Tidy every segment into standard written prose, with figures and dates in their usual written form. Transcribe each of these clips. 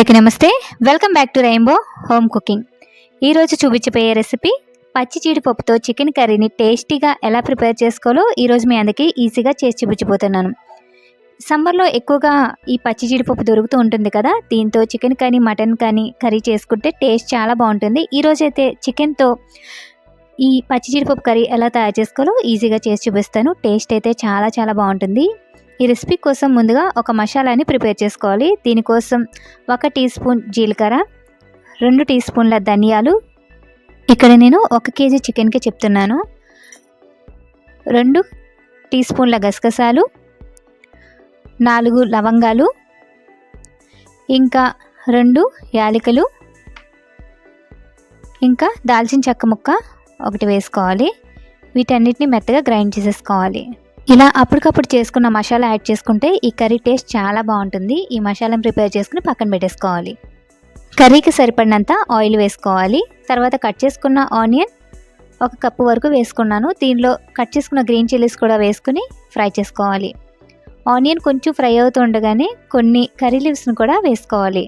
అందరికీ నమస్తే. Welcome back to rainbow home cooking. ఈరోజు చూపించబోయే రెసిపీ పచ్చి జీడిపప్పుతో చికెన్ కర్రీని టేస్టీగా ఎలా ప్రిపేర్ చేసుకోవాలో ఈరోజు మీ అందరికీ ఈజీగా చేసి చూపించబోతున్నాను. సమ్మర్లో ఎక్కువగా ఈ పచ్చి జీడిపప్పు దొరుకుతూ ఉంటుంది కదా, దీంతో చికెన్ కానీ మటన్ కానీ కర్రీ చేసుకుంటే టేస్ట్ చాలా బాగుంటుంది. ఈరోజు అయితే చికెన్తో ఈ పచ్చి జీడిపప్పు కర్రీ ఎలా తయారు చేసుకోవాలో ఈజీగా చేసి చూపిస్తాను. టేస్ట్ అయితే చాలా చాలా బాగుంటుంది. ఈ రెసిపీ కోసం ముందుగా ఒక మసాలాని ప్రిపేర్ చేసుకోవాలి. దీనికోసం 1 టీ స్పూన్ జీలకర్ర, 2 టీ స్పూన్ల ధనియాలు, ఇక్కడ నేను 1 కేజీ చికెన్కి చెప్తున్నాను, 2 టీ స్పూన్ల గసగసాలు, 4 లవంగాలు, ఇంకా 2 యాలకులు, ఇంకా దాల్చిన చెక్క ముక్క 1 వేసుకోవాలి. వీటన్నిటిని మెత్తగా గ్రైండ్ చేసేసుకోవాలి. ఇలా అప్పటికప్పుడు చేసుకున్న మసాలా యాడ్ చేసుకుంటే ఈ కర్రీ టేస్ట్ చాలా బాగుంటుంది. ఈ మసాలాను ప్రిపేర్ చేసుకుని పక్కన పెట్టేసుకోవాలి. కర్రీకి సరిపడినంత ఆయిల్ వేసుకోవాలి. తర్వాత కట్ చేసుకున్న ఆనియన్ 1 కప్పు వరకు వేసుకున్నాను. దీనిలో కట్ చేసుకున్న గ్రీన్ చిల్లీస్ కూడా వేసుకుని ఫ్రై చేసుకోవాలి. ఆనియన్ కొంచెం ఫ్రై అవుతూ ఉండగానే కొన్ని కర్రీ లీవ్స్ని కూడా వేసుకోవాలి.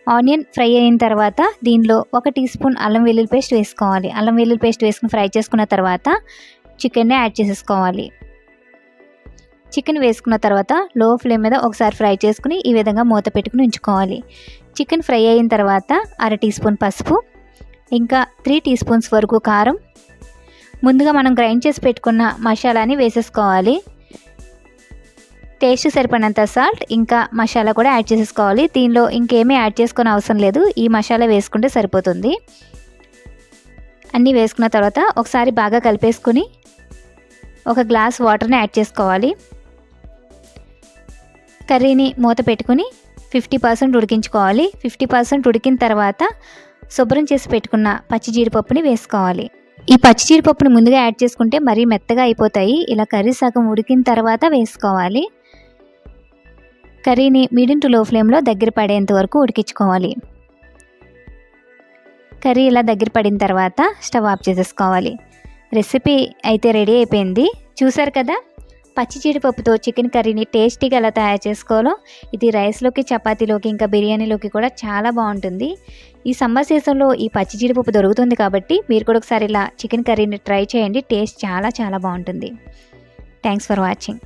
ఆనియన్ ఫ్రై అయిన తర్వాత దీనిలో 1 టీ స్పూన్ అల్లం వెల్లుల్లి పేస్ట్ వేసుకోవాలి. అల్లం వెల్లుల్లి పేస్ట్ వేసుకుని ఫ్రై చేసుకున్న తర్వాత చికెన్ని యాడ్ చేసేసుకోవాలి. చికెన్ వేసుకున్న తర్వాత లో ఫ్లేమ్ మీద ఒకసారి ఫ్రై చేసుకుని ఈ విధంగా మూత పెట్టుకుని ఉంచుకోవాలి. చికెన్ ఫ్రై అయిన తర్వాత 1/2 టీ స్పూన్ పసుపు, ఇంకా 3 టీ స్పూన్స్ వరకు కారం, ముందుగా మనం గ్రైండ్ చేసి పెట్టుకున్న మసాలాని వేసేసుకోవాలి. టేస్ట్ సరిపడినంత సాల్ట్ ఇంకా మసాలా కూడా యాడ్ చేసేసుకోవాలి. దీనిలో ఇంకేమీ యాడ్ చేసుకునే అవసరం లేదు, ఈ మసాలా వేసుకుంటే సరిపోతుంది. అన్నీ వేసుకున్న తర్వాత ఒకసారి బాగా కలిపేసుకుని 1 గ్లాస్ వాటర్ని యాడ్ చేసుకోవాలి. కర్రీని మూత పెట్టుకుని 50% ఉడికించుకోవాలి. 50% ఉడికిన తర్వాత శుభ్రం చేసి పెట్టుకున్న పచ్చి జీడిపప్పుని వేసుకోవాలి. ఈ పచ్చి జీడిపప్పుని ముందుగా యాడ్ చేసుకుంటే మరీ మెత్తగా అయిపోతాయి. ఇలా కర్రీ సగం ఉడికిన తర్వాత వేసుకోవాలి. కర్రీని మీడియం టు లో ఫ్లేమ్లో దగ్గర పడేంత వరకు ఉడికించుకోవాలి. కర్రీ ఇలా దగ్గర పడిన తర్వాత స్టవ్ ఆఫ్ చేసేసుకోవాలి. రెసిపీ అయితే రెడీ అయిపోయింది. చూసారు కదా, పచ్చి జీడిపప్పుతో చికెన్ కర్రీని టేస్టీగా ఎలా తయారు చేసుకోవాలో. ఇది రైస్లోకి, చపాతీలోకి, ఇంకా బిర్యానీలోకి కూడా చాలా బాగుంటుంది. ఈ సమ్మర్ సీజన్లో ఈ పచ్చి జీడిపప్పు దొరుకుతుంది కాబట్టి మీరు కూడా ఒకసారి ఇలా చికెన్ కర్రీని ట్రై చేయండి. టేస్ట్ చాలా చాలా బాగుంటుంది. Thanks for watching.